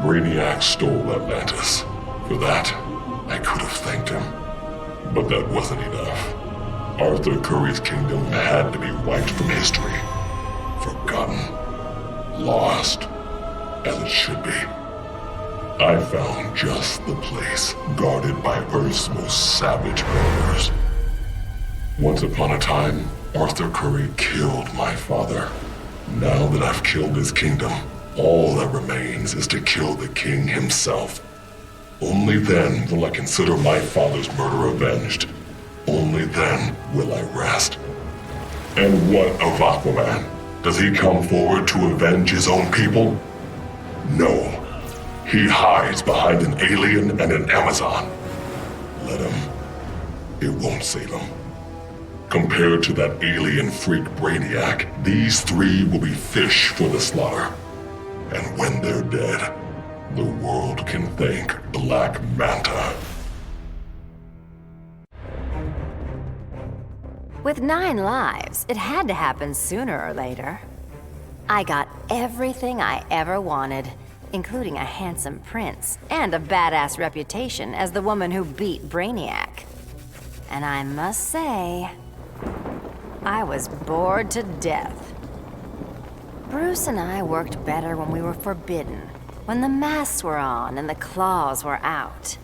Brainiac stole Atlantis. For that, I could have thanked him. But that wasn't enough. Arthur Curry's kingdom had to be wiped from history. Forgotten. Lost. As it should be. I found just the place, guarded by Earth's most savage murderers. Once upon a time, Arthur Curry killed my father. Now that I've killed his kingdom, all that remains is to kill the king himself. Only then will I consider my father's murder avenged. Only then will I rest. And what of Aquaman? Does he come forward to avenge his own people? No. He hides behind an alien and an Amazon. Let him. It won't save him. Compared to that alien freak Brainiac, these three will be fish for the slaughter. And when they're dead, the world can thank Black Manta. With 9 lives, it had to happen sooner or later. I got everything I ever wanted, including a handsome prince and a badass reputation as the woman who beat Brainiac. And I must say, I was bored to death. Bruce and I worked better when we were forbidden, when the masks were on and the claws were out.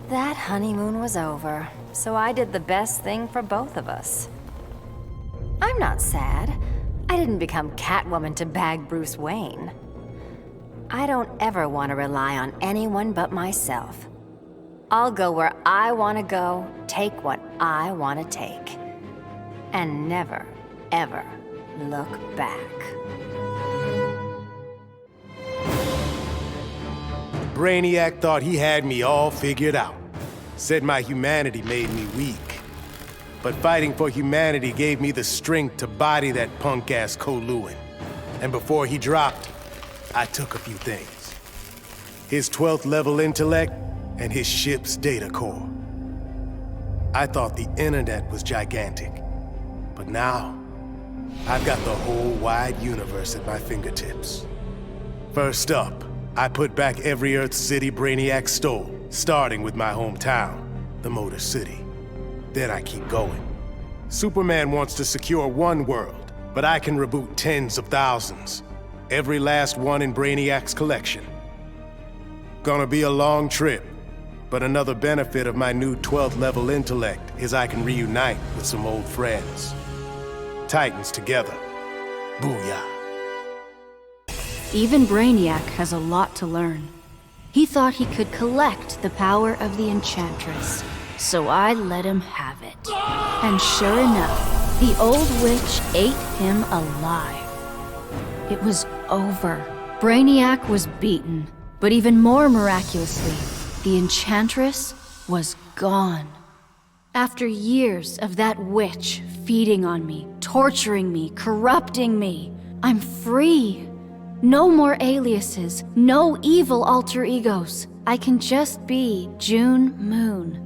That honeymoon was over, so I did the best thing for both of us. I'm not sad. I didn't become Catwoman to bag Bruce Wayne. I don't ever want to rely on anyone but myself. I'll go where I want to go, take what I want to take. And never, ever look back. Brainiac thought he had me all figured out. Said my humanity made me weak. But fighting for humanity gave me the strength to body that punk-ass Kowloon. And before he dropped, I took a few things. His 12th level intellect and his ship's data core. I thought the internet was gigantic. But now, I've got the whole wide universe at my fingertips. First up, I put back every Earth city Brainiac stole, starting with my hometown, the Motor City. Then I keep going. Superman wants to secure one world, but I can reboot tens of thousands. Every last one in Brainiac's collection. Gonna be a long trip, but another benefit of my new 12th level intellect is I can reunite with some old friends. Titans together. Booyah. Even Brainiac has a lot to learn. He thought he could collect the power of the Enchantress, so I let him have it. And sure enough, the old witch ate him alive. It was over. Brainiac was beaten, but even more miraculously, the Enchantress was gone. After years of that witch feeding on me, torturing me, corrupting me, I'm free. No more aliases, no evil alter egos. I can just be June Moon.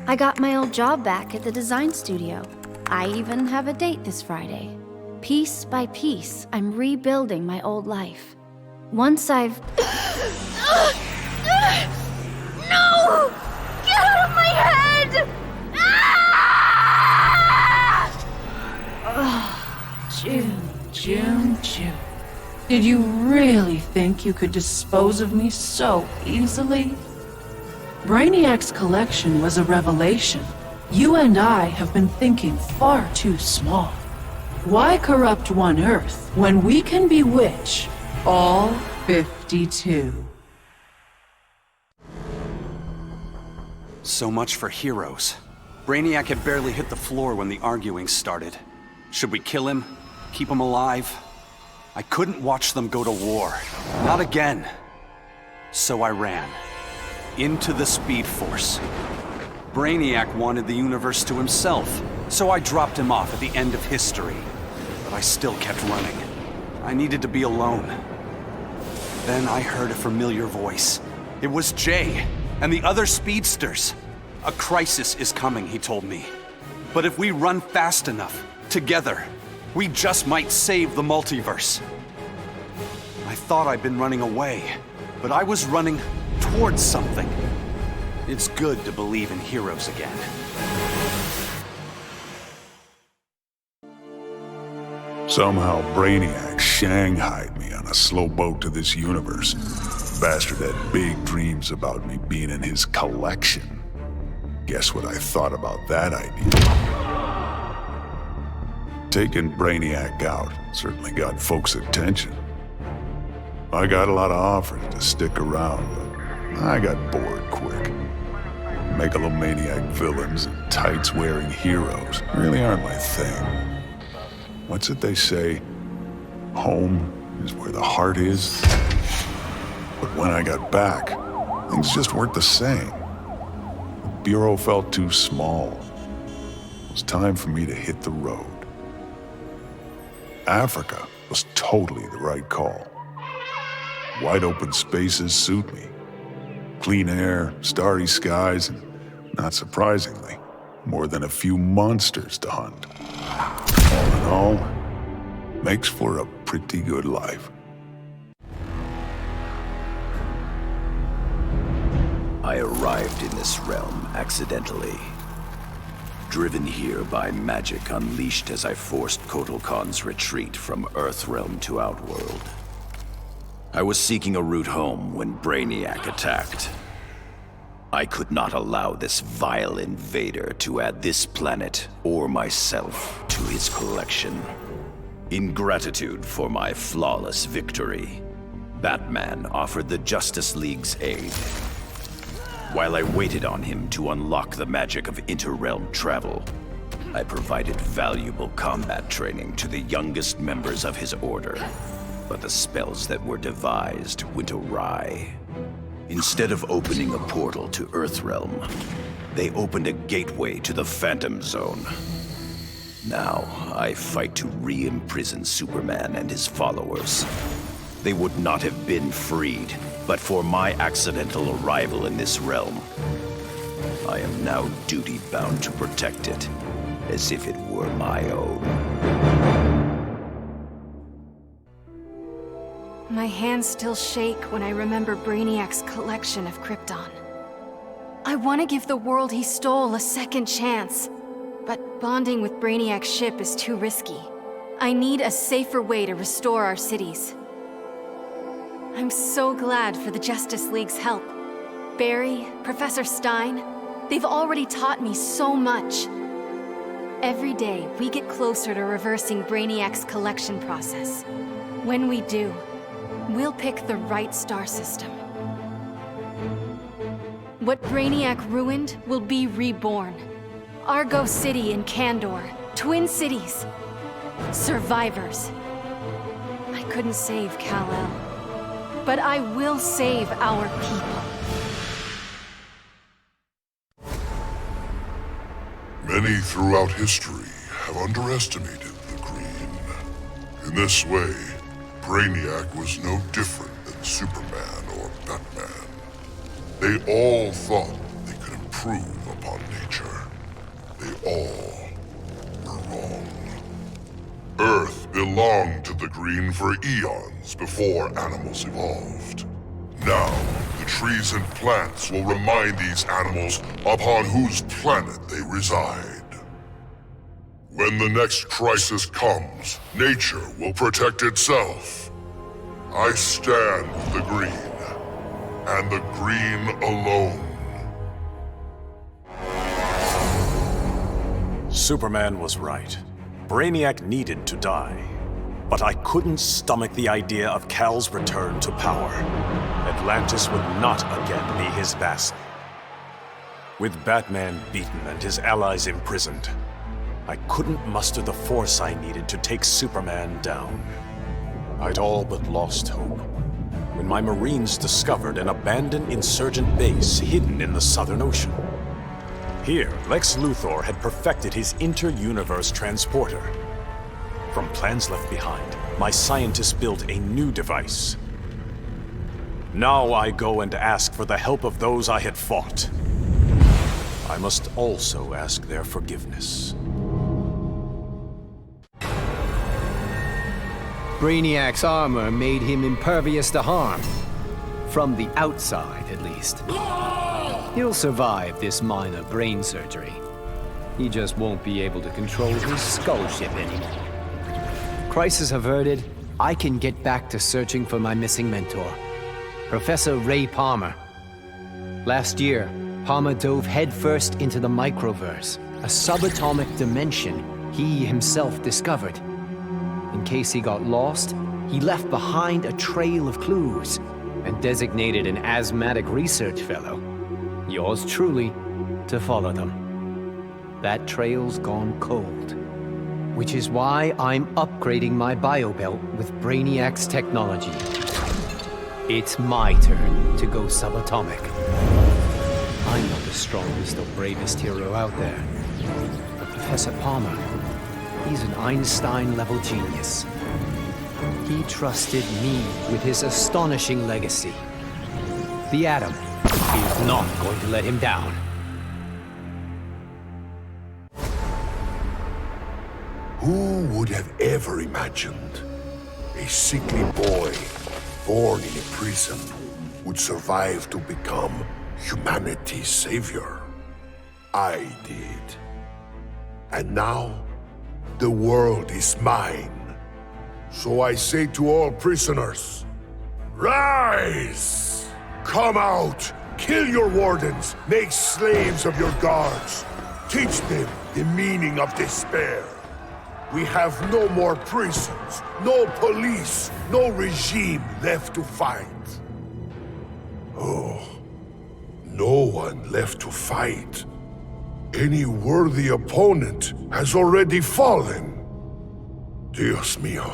I got my old job back at the design studio. I even have a date this Friday. Piece by piece, I'm rebuilding my old life. Once I've... No! Get out of my head! June. Did you really think you could dispose of me so easily? Brainiac's collection was a revelation. You and I have been thinking far too small. Why corrupt one Earth when we can bewitch all 52? So much for heroes. Brainiac had barely hit the floor when the arguing started. Should we kill him? Keep him alive? I couldn't watch them go to war. Not again. So I ran. Into the Speed Force. Brainiac wanted the universe to himself, so I dropped him off at the end of history. But I still kept running. I needed to be alone. Then I heard a familiar voice. It was Jay, and the other speedsters. A crisis is coming, he told me. But if we run fast enough, together, we just might save the multiverse. I I thought I'd been running away, but I was running towards something. It's good to believe in heroes again. Somehow Brainiac shanghaied me on a slow boat to this universe. Bastard had big dreams about me being in his collection. Guess what I thought about that idea? Taking Brainiac out certainly got folks' attention. I got a lot of offers to stick around, but I got bored quick. Megalomaniac villains and tights-wearing heroes really aren't my thing. What's it they say? Home is where the heart is. But when I got back, things just weren't the same. The Bureau felt too small. It was time for me to hit the road. Africa was totally the right call. Wide open spaces suit me. Clean air, starry skies, and, not surprisingly, more than a few monsters to hunt. All in all, makes for a pretty good life. I arrived in this realm accidentally. Driven here by magic unleashed as I forced Kotal Khan's retreat from Earthrealm to Outworld. I was seeking a route home when Brainiac attacked. I could not allow this vile invader to add this planet or myself to his collection. In gratitude for my flawless victory, Batman offered the Justice League's aid. While I waited on him to unlock the magic of inter-realm travel, I provided valuable combat training to the youngest members of his order. But the spells that were devised went awry. Instead of opening a portal to Earthrealm, they opened a gateway to the Phantom Zone. Now, I fight to re-imprison Superman and his followers. They would not have been freed, but for my accidental arrival in this realm. I am now duty-bound to protect it, as if it were my own. My hands still shake when I remember Brainiac's collection of Krypton. I want to give the world he stole a second chance, but bonding with Brainiac's ship is too risky. I need a safer way to restore our cities. I'm so glad for the Justice League's help. Barry, Professor Stein, they've already taught me so much. Every day, we get closer to reversing Brainiac's collection process. When we do, we'll pick the right star system. What Brainiac ruined will be reborn. Argo City and Kandor, twin cities. Survivors. I couldn't save Kal-El, but I will save our people. Many throughout history have underestimated the Green. In this way, Brainiac was no different than Superman or Batman. They all thought they could improve upon nature. They all were wrong. Earth belonged to the Green for eons before animals evolved. Now, the trees and plants will remind these animals upon whose planet they reside. When the next crisis comes, nature will protect itself. I stand with the Green, and the Green alone. Superman was right. Brainiac needed to die. But I couldn't stomach the idea of Kal's return to power. Atlantis would not again be his vassal. With Batman beaten and his allies imprisoned, I couldn't muster the force I needed to take Superman down. I'd all but lost hope when my Marines discovered an abandoned insurgent base hidden in the Southern Ocean. Here, Lex Luthor had perfected his inter-universe transporter. From plans left behind, my scientists built a new device. Now I go and ask for the help of those I had fought. I must also ask their forgiveness. Brainiac's armor made him impervious to harm. From the outside, at least. He'll survive this minor brain surgery. He just won't be able to control his skull ship anymore. Crisis averted, I can get back to searching for my missing mentor, Professor Ray Palmer. Last year, Palmer dove headfirst into the Microverse, a subatomic dimension he himself discovered. In case he got lost, he left behind a trail of clues and designated an asthmatic research fellow, yours truly, to follow them. That trail's gone cold, which is why I'm upgrading my biobelt with Brainiac's technology. It's my turn to go subatomic. I'm not the strongest or bravest hero out there, but Professor Palmer, he's an Einstein-level genius. He trusted me with his astonishing legacy. The Atom is not going to let him down. Who would have ever imagined a sickly boy born in a prison would survive to become humanity's savior? I did. And now, the world is mine. So I say to all prisoners, rise! Come out! Kill your wardens! Make slaves of your guards! Teach them the meaning of despair! We have no more prisons, no police, no regime left to fight. Oh, no one left to fight. Any worthy opponent has already fallen. Dios mío.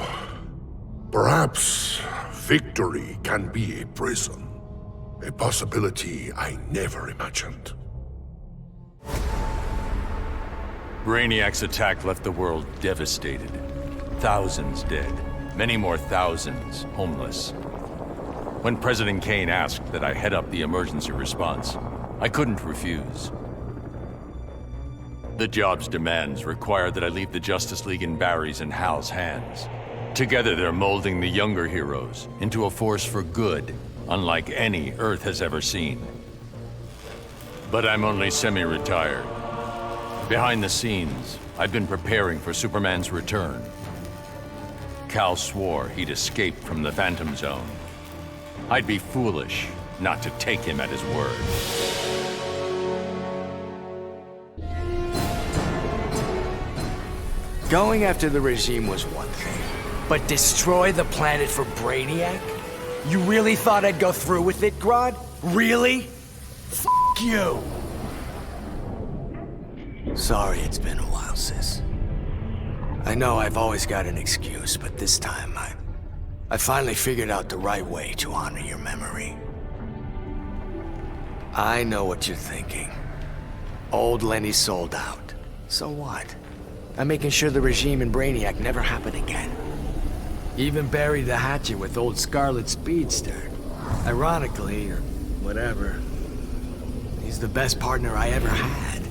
Perhaps victory can be a prison. A possibility I never imagined. Brainiac's attack left the world devastated. Thousands dead. Many more thousands homeless. When President Kane asked that I head up the emergency response, I couldn't refuse. The job's demands required that I leave the Justice League in Barry's and Hal's hands. Together they're molding the younger heroes into a force for good, unlike any Earth has ever seen. But I'm only semi-retired. Behind the scenes, I've been preparing for Superman's return. Cal swore he'd escaped from the Phantom Zone. I'd be foolish not to take him at his word. Going after the regime was one thing, but destroy the planet for Brainiac? You really thought I'd go through with it, Grodd? Really? F*** you! Sorry it's been a while, sis. I know I've always got an excuse, but this time I finally figured out the right way to honor your memory. I know what you're thinking. Old Lenny sold out. So what? I'm making sure the regime and Brainiac never happen again. Even buried the hatchet with old Scarlet Speedster. Ironically, or whatever, he's the best partner I ever had.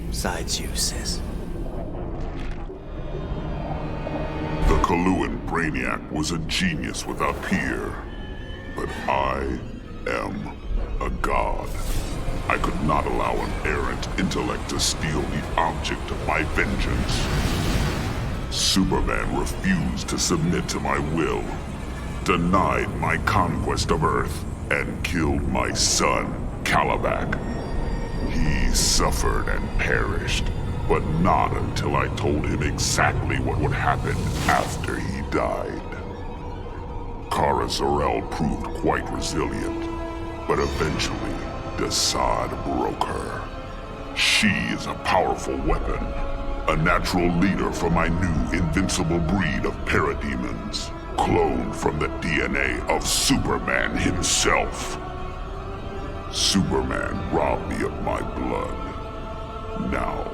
Besides you, sis. The Kaluan Brainiac was a genius without peer. But I am a god. I could not allow an errant intellect to steal the object of my vengeance. Superman refused to submit to my will, denied my conquest of Earth, and killed my son, Kalibak. He suffered and perished, but not until I told him exactly what would happen after he died. Kara Zor-El proved quite resilient, but eventually, Desaad broke her. She is a powerful weapon, a natural leader for my new invincible breed of parademons, cloned from the DNA of Superman himself. Superman robbed me of my blood. Now,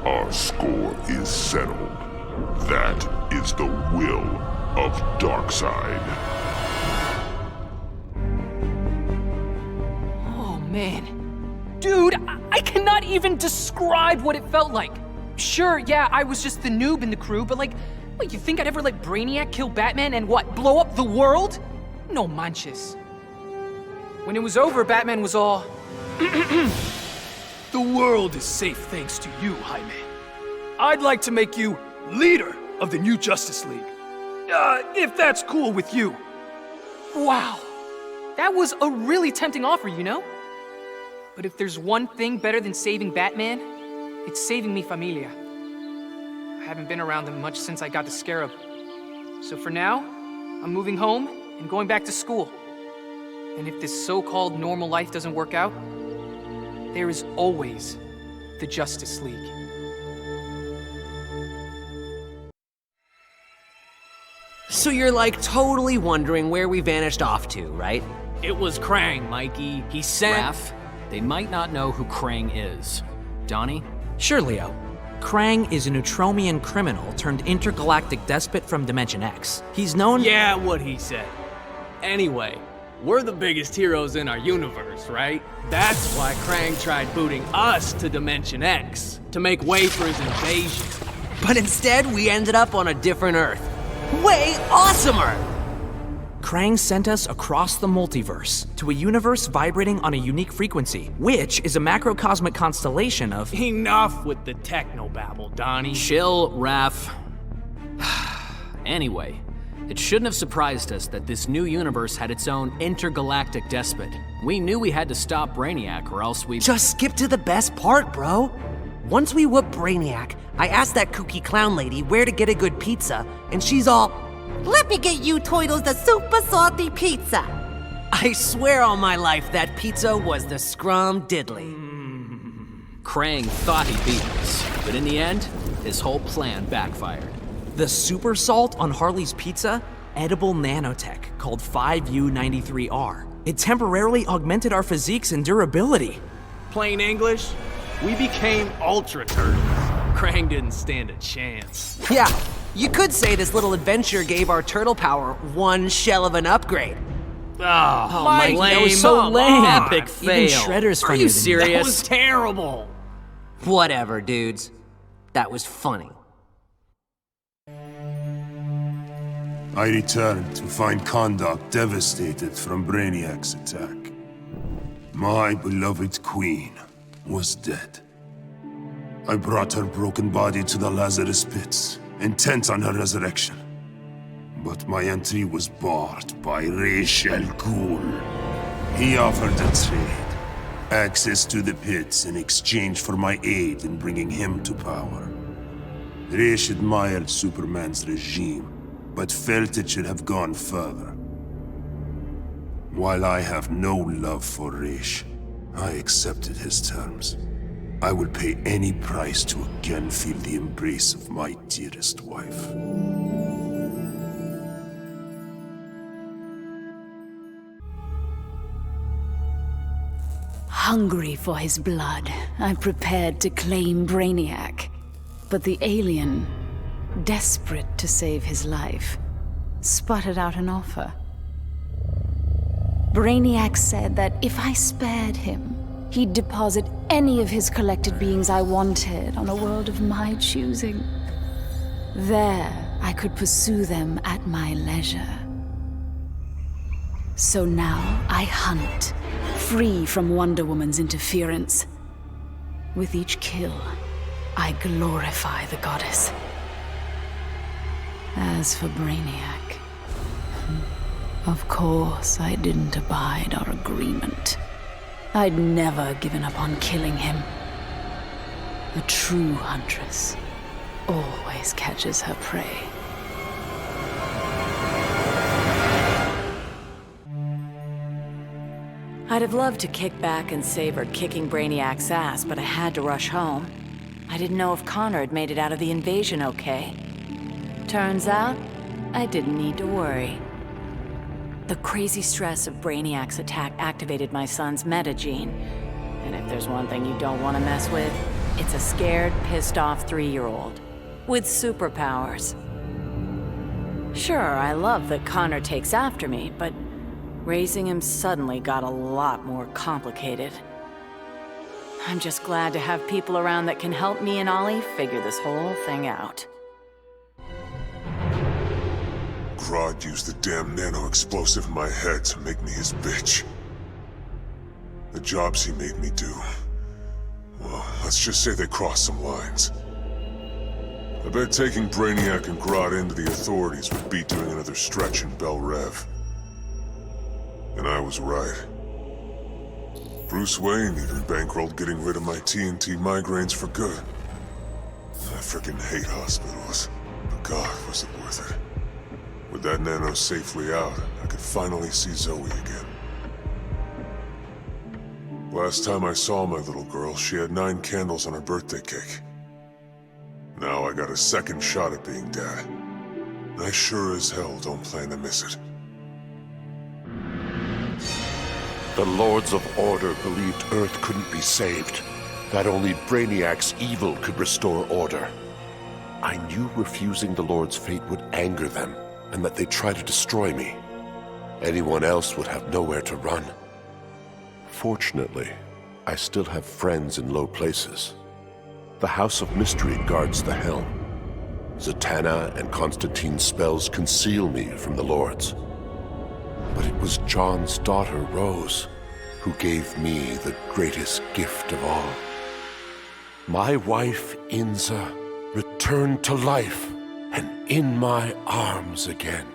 our score is settled. That is the will of Darkseid. Oh man. Dude, I cannot even describe what it felt like. Sure, yeah, I was just the noob in the crew, but like, What, you think I'd ever let Brainiac kill Batman and what, blow up the world? No manches. When it was over, Batman was all... The world is safe thanks to you, Jaime. I'd like to make you leader of the new Justice League. If that's cool with you. Wow. That was a really tempting offer, you know? But if there's one thing better than saving Batman, it's saving mi familia. I haven't been around them much since I got the Scarab. So for now, I'm moving home and going back to school. And if this so-called normal life doesn't work out, there is always the Justice League. So you're like totally wondering where we vanished off to, right? It was Krang, Mikey. He sent... Raph, they might not know who Krang is. Donnie? Sure, Leo. Krang is a Neutromian criminal turned intergalactic despot from Dimension X. He's known— Yeah, what he said. Anyway, we're the biggest heroes in our universe, right? That's why Krang tried booting us to Dimension X, to make way for his invasion. But instead, we ended up on a different Earth. Way awesomer! Krang sent us across the multiverse to a universe vibrating on a unique frequency, which is a macrocosmic constellation of— Enough with the technobabble, Donnie. Chill, Raph. Anyway, it shouldn't have surprised us that this new universe had its own intergalactic despot. We knew we had to stop Brainiac or else we— Just skip to the best part, bro. Once we whoop Brainiac, I asked that kooky clown lady where to get a good pizza, and she's all, "Let me get you Toidles the super salty pizza." I swear on my life that pizza was the scrum diddly. Krang thought he beat us, but in the end, his whole plan backfired. The super salt on Harley's pizza? Edible nanotech called 5U93R. It temporarily augmented our physiques and durability. Plain English, we became Ultra Turtles. Krang didn't stand a chance. Yeah, you could say this little adventure gave our turtle power one shell of an upgrade. Oh, Mike, lame. that was so lame. Epic fail. Even Shredder's Are funnier you than serious? that. That was terrible. Whatever, dudes. That was funny. I returned to find Kahndaq devastated from Brainiac's attack. My beloved queen was dead. I brought her broken body to the Lazarus pits, intent on her resurrection. But my entry was barred by Ra's al Ghul. He offered a trade. Access to the pits in exchange for my aid in bringing him to power. Ra's admired Superman's regime, but felt it should have gone further. While I have no love for Ra's, I accepted his terms. I will pay any price to again feel the embrace of my dearest wife. Hungry for his blood, I prepared to claim Brainiac. But the alien, desperate to save his life, sputtered out an offer. Brainiac said that if I spared him, he'd deposit any of his collected beings I wanted on a world of my choosing. There, I could pursue them at my leisure. So now I hunt, free from Wonder Woman's interference. With each kill, I glorify the goddess. As for Brainiac, of course I didn't abide our agreement. I'd never given up on killing him. A true huntress always catches her prey. I'd have loved to kick back and savor kicking Brainiac's ass, but I had to rush home. I didn't know if Connor had made it out of the invasion okay. Turns out, I didn't need to worry. The crazy stress of Brainiac's attack activated my son's metagene. And if there's one thing you don't want to mess with, it's a scared, pissed-off 3-year-old. With superpowers. Sure, I love that Connor takes after me, but raising him suddenly got a lot more complicated. I'm just glad to have people around that can help me and Ollie figure this whole thing out. Grodd used the damn nano-explosive in my head to make me his bitch. The jobs he made me do, well, let's just say they crossed some lines. I bet taking Brainiac and Grodd into the authorities would be doing another stretch in Bel Rev. And I was right. Bruce Wayne even bankrolled getting rid of my TNT migraines for good. I frickin' hate hospitals, but God, was it worth it. With that nano safely out, I could finally see Zoe again. Last time I saw my little girl, she had 9 candles on her birthday cake. Now I got a second shot at being dad. And I sure as hell don't plan to miss it. The Lords of Order believed Earth couldn't be saved, that only Brainiac's evil could restore order. I knew refusing the Lord's fate would anger them, and that they'd try to destroy me. Anyone else would have nowhere to run. Fortunately, I still have friends in low places. The House of Mystery guards the helm. Zatanna and Constantine's spells conceal me from the Lords. But it was John's daughter, Rose, who gave me the greatest gift of all. My wife, Inza, returned to life and in my arms again.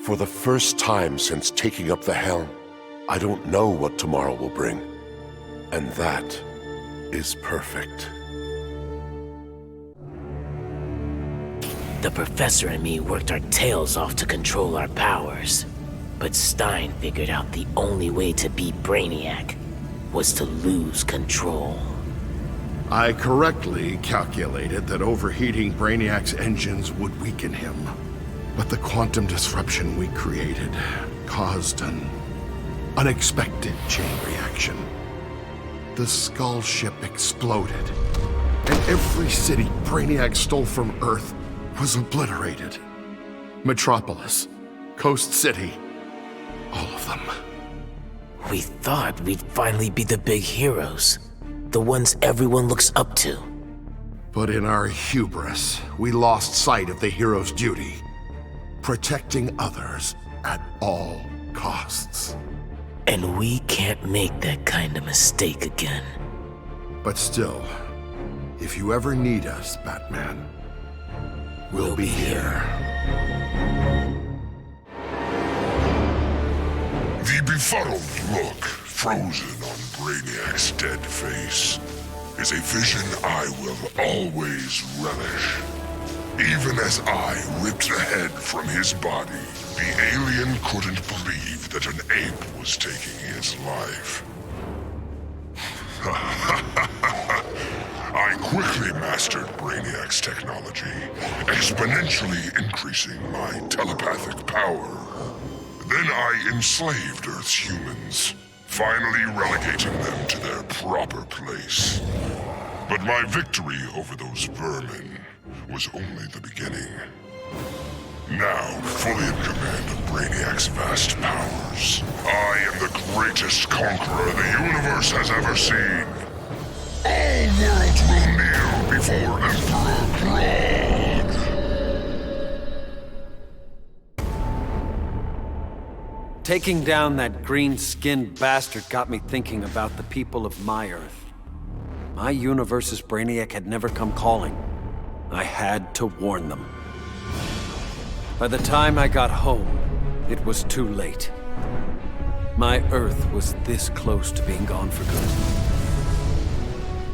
For the first time since taking up the helm, I don't know what tomorrow will bring. And that is perfect. The Professor and me worked our tails off to control our powers. But Stein figured out the only way to beat Brainiac was to lose control. I correctly calculated that overheating Brainiac's engines would weaken him. But the quantum disruption we created caused an unexpected chain reaction. The Skull ship exploded, and every city Brainiac stole from Earth was obliterated. Metropolis, Coast City, all of them. We thought we'd finally be the big heroes, the ones everyone looks up to. But in our hubris, we lost sight of the hero's duty, protecting others at all costs. And we can't make that kind of mistake again. But still, if you ever need us, Batman, we'll be here. The befuddled look frozen on Brainiac's dead face is a vision I will always relish. Even as I ripped the head from his body, the alien couldn't believe that an ape was taking his life. I quickly mastered Brainiac's technology, exponentially increasing my telepathic power. Then I enslaved Earth's humans, finally relegating them to their proper place. But my victory over those vermin was only the beginning. Now, fully in command of Brainiac's vast powers, I am the greatest conqueror the universe has ever seen. All worlds will kneel before Emperor Grodd. Taking down that green-skinned bastard got me thinking about the people of my Earth. My universe's Brainiac had never come calling. I had to warn them. By the time I got home, it was too late. My Earth was this close to being gone for good.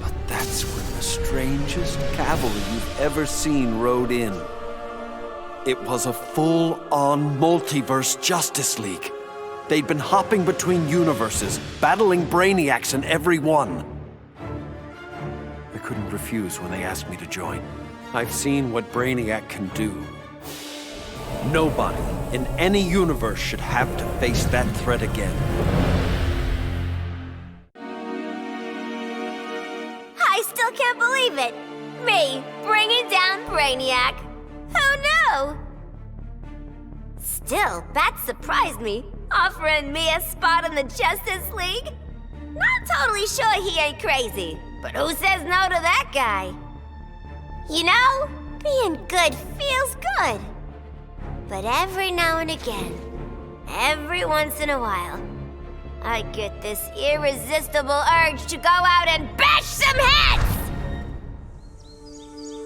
But that's when the strangest cavalry you've ever seen rode in. It was a full-on Multiverse Justice League. They'd been hopping between universes, battling Brainiacs in every one. I couldn't refuse when they asked me to join. I've seen what Brainiac can do. Nobody in any universe should have to face that threat again. I still can't believe it! Me, bringing down Brainiac! Who knew? Still, Bat surprised me, offering me a spot in the Justice League. Not totally sure he ain't crazy, but who says no to that guy? You know, being good feels good. But every now and again, every once in a while, I get this irresistible urge to go out and bash some heads!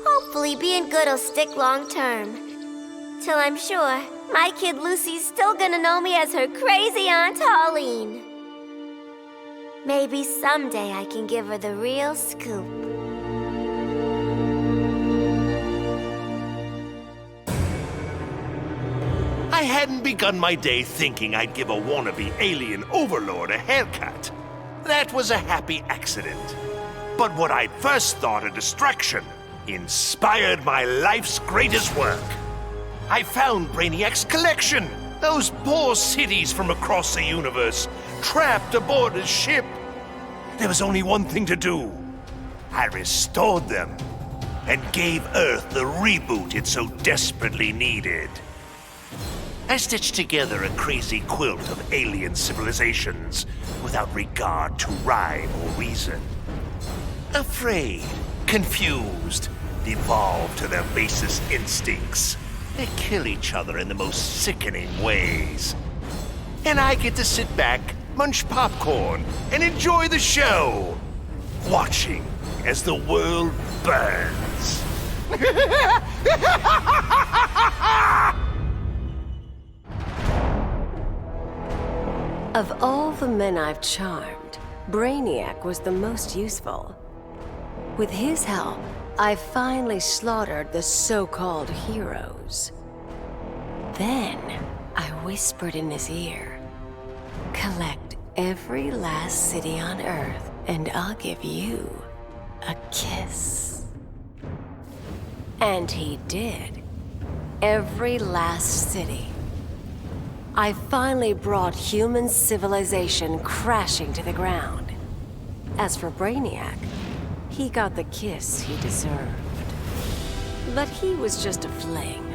Hopefully being good'll stick long term. Till I'm sure my kid Lucy's still gonna know me as her crazy Aunt Holleen. Maybe someday I can give her the real scoop. I hadn't begun my day thinking I'd give a wannabe alien overlord a haircut. That was a happy accident. But what I'd first thought a distraction inspired my life's greatest work. I found Brainiac's collection. Those poor cities from across the universe, trapped aboard his ship. There was only one thing to do. I restored them and gave Earth the reboot it so desperately needed. I stitched together a crazy quilt of alien civilizations without regard to rhyme or reason. Afraid, confused, devolved to their basest instincts. They kill each other in the most sickening ways. And I get to sit back, munch popcorn, and enjoy the show, watching as the world burns. Of all the men I've charmed, Brainiac was the most useful. With his help, I finally slaughtered the so-called heroes. Then, I whispered in his ear, "Collect every last city on Earth, and I'll give you a kiss." And he did. Every last city. I finally brought human civilization crashing to the ground. As for Brainiac, he got the kiss he deserved. But he was just a fling.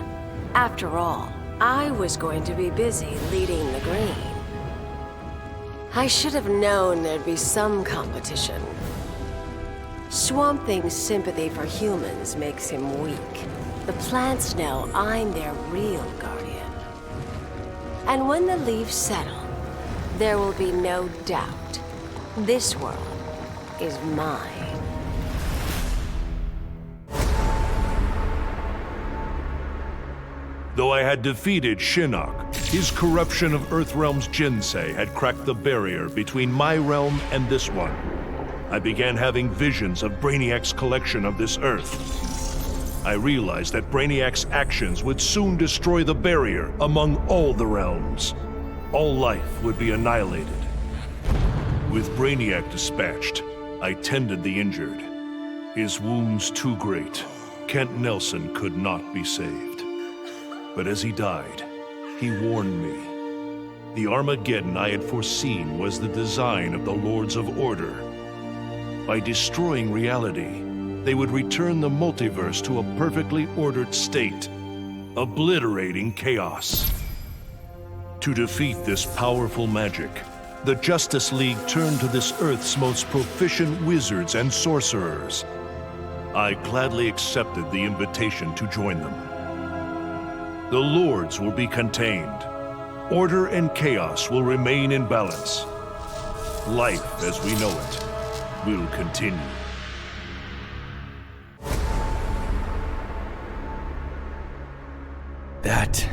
After all, I was going to be busy leading the Green. I should have known there'd be some competition. Swamp Thing's sympathy for humans makes him weak. The plants know I'm their real guardian. And when the leaves settle, there will be no doubt. This world is mine. Though I had defeated Shinnok, his corruption of Earthrealm's Jinsei had cracked the barrier between my realm and this one. I began having visions of Brainiac's collection of this Earth. I realized that Brainiac's actions would soon destroy the barrier among all the realms. All life would be annihilated. With Brainiac dispatched, I tended the injured. His wounds too great, Kent Nelson could not be saved. But as he died, he warned me. The Armageddon I had foreseen was the design of the Lords of Order. By destroying reality, they would return the multiverse to a perfectly ordered state, obliterating chaos. To defeat this powerful magic, the Justice League turned to this Earth's most proficient wizards and sorcerers. I gladly accepted the invitation to join them. The Lords will be contained. Order and chaos will remain in balance. Life as we know it will continue. That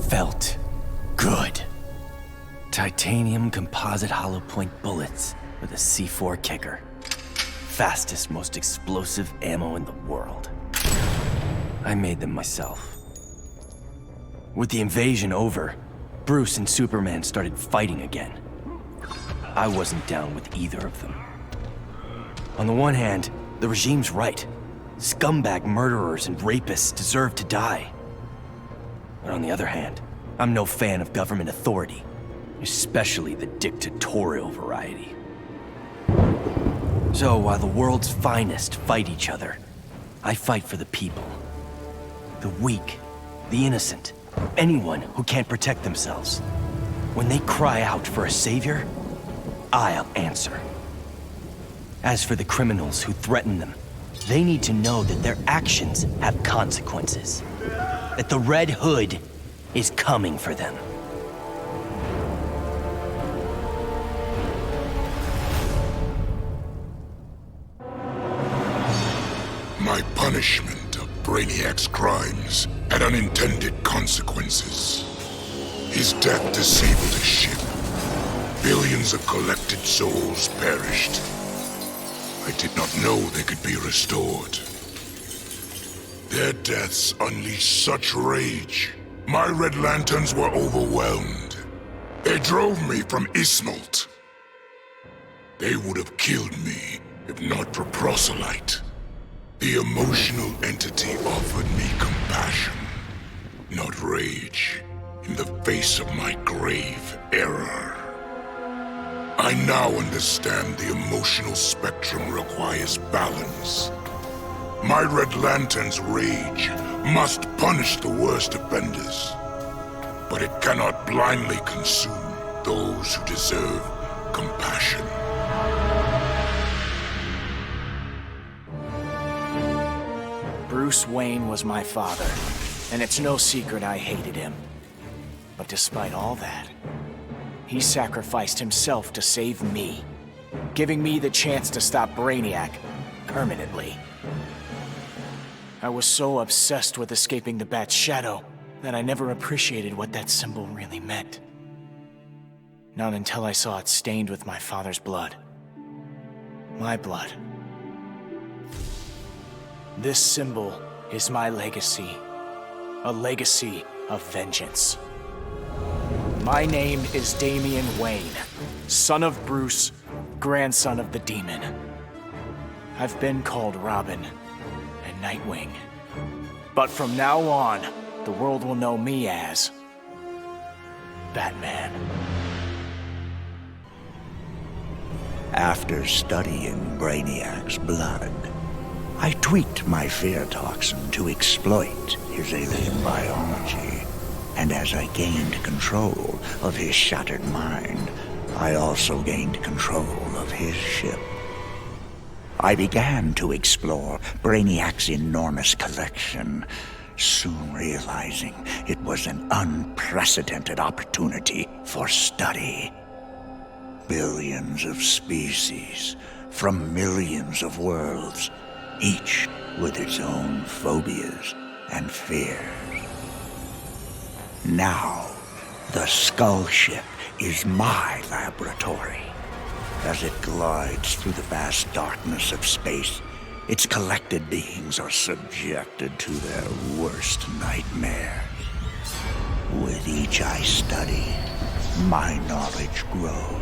felt good. Titanium composite hollow point bullets with a C4 kicker. Fastest, most explosive ammo in the world. I made them myself. With the invasion over, Bruce and Superman started fighting again. I wasn't down with either of them. On the one hand, the regime's right. Scumbag murderers and rapists deserve to die. But on the other hand, I'm no fan of government authority, especially the dictatorial variety. So while the world's finest fight each other, I fight for the people. The weak, the innocent, anyone who can't protect themselves. When they cry out for a savior, I'll answer. As for the criminals who threaten them, they need to know that their actions have consequences. That the Red Hood is coming for them. My punishment of Brainiac's crimes had unintended consequences. His death disabled his ship. Billions of collected souls perished. I did not know they could be restored. Their deaths unleashed such rage. My Red Lanterns were overwhelmed. They drove me from Ismalt. They would have killed me if not for Proselyte. The emotional entity offered me compassion, not rage, in the face of my grave error. I now understand the emotional spectrum requires balance. My Red Lantern's rage must punish the worst offenders, but it cannot blindly consume those who deserve compassion. Bruce Wayne was my father, and it's no secret I hated him. But despite all that, he sacrificed himself to save me, giving me the chance to stop Brainiac permanently. I was so obsessed with escaping the Bat's shadow that I never appreciated what that symbol really meant. Not until I saw it stained with my father's blood. My blood. This symbol is my legacy. A legacy of vengeance. My name is Damian Wayne, son of Bruce, grandson of the Demon. I've been called Robin and Nightwing. But from now on, the world will know me as Batman. After studying Brainiac's blood, I tweaked my fear toxin to exploit his alien biology. And as I gained control of his shattered mind, I also gained control of his ship. I began to explore Brainiac's enormous collection, soon realizing it was an unprecedented opportunity for study. Billions of species from millions of worlds, each with its own phobias and fears. Now, the Skull Ship is my laboratory. As it glides through the vast darkness of space, its collected beings are subjected to their worst nightmares. With each I study, my knowledge grows.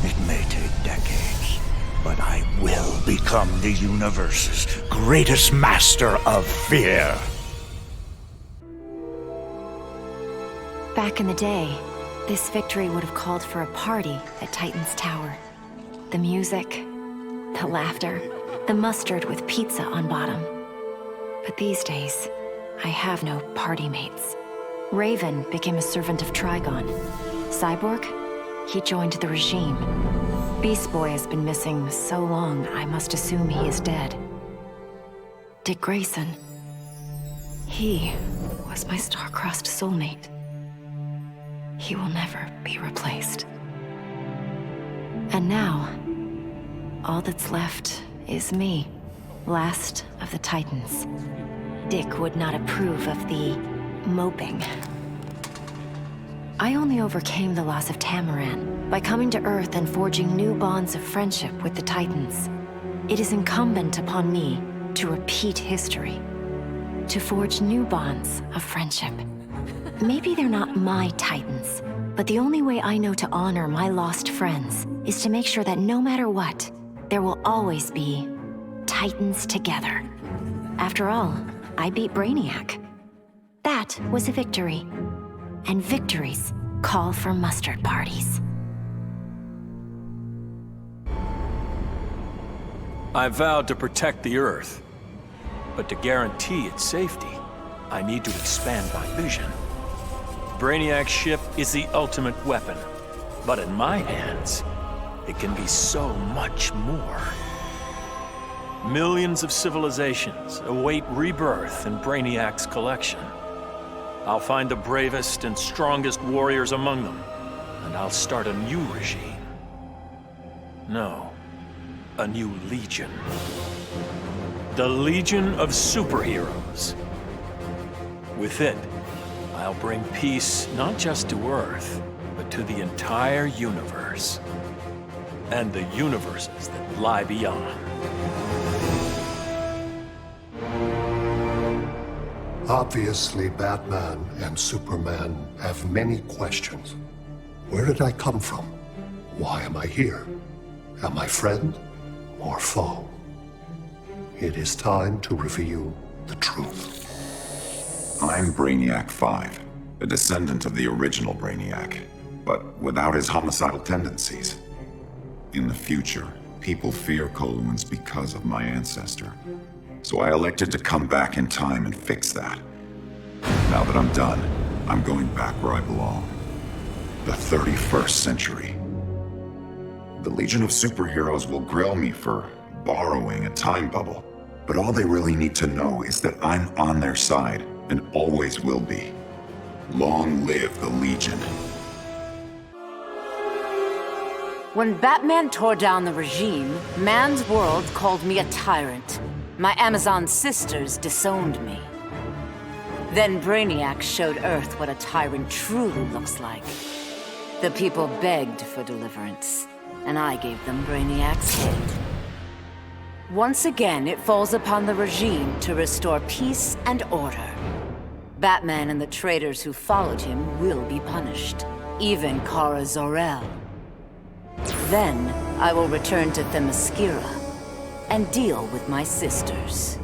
It may take decades, but I will become the universe's greatest master of fear. Back in the day, this victory would have called for a party at Titan's Tower. The music, the laughter, the mustard with pizza on bottom. But these days, I have no party mates. Raven became a servant of Trigon. Cyborg, he joined the regime. Beast Boy has been missing so long, I must assume he is dead. Dick Grayson, he was my star-crossed soulmate. He will never be replaced. And now, all that's left is me, last of the Titans. Dick would not approve of the moping. I only overcame the loss of Tamaran by coming to Earth and forging new bonds of friendship with the Titans. It is incumbent upon me to repeat history, to forge new bonds of friendship. Maybe they're not my Titans, but the only way I know to honor my lost friends is to make sure that no matter what, there will always be Titans together. After all, I beat Brainiac. That was a victory. And victories call for mustard parties. I vowed to protect the Earth. But to guarantee its safety, I need to expand my vision. Brainiac's ship is the ultimate weapon, but in my hands, it can be so much more. Millions of civilizations await rebirth in Brainiac's collection. I'll find the bravest and strongest warriors among them, and I'll start a new regime. No, a new legion. The Legion of Superheroes. With it, I'll bring peace not just to Earth, but to the entire universe. And the universes that lie beyond. Obviously, Batman and Superman have many questions. Where did I come from? Why am I here? Am I friend or foe? It is time to reveal the truth. I'm Brainiac 5, a descendant of the original Brainiac, but without his homicidal tendencies. In the future, people fear Coluans because of my ancestor. So I elected to come back in time and fix that. Now that I'm done, I'm going back where I belong. The 31st century. The Legion of Superheroes will grill me for borrowing a time bubble, but all they really need to know is that I'm on their side and always will be. Long live the Legion. When Batman tore down the regime, man's world called me a tyrant. My Amazon sisters disowned me. Then Brainiac showed Earth what a tyrant truly looks like. The people begged for deliverance, and I gave them Brainiac's head. Once again, it falls upon the regime to restore peace and order. Batman and the traitors who followed him will be punished, even Kara Zor-El. Then, I will return to Themyscira and deal with my sisters.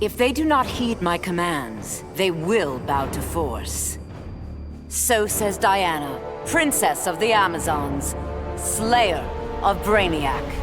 If they do not heed my commands, they will bow to force. So says Diana, Princess of the Amazons, Slayer of Brainiac.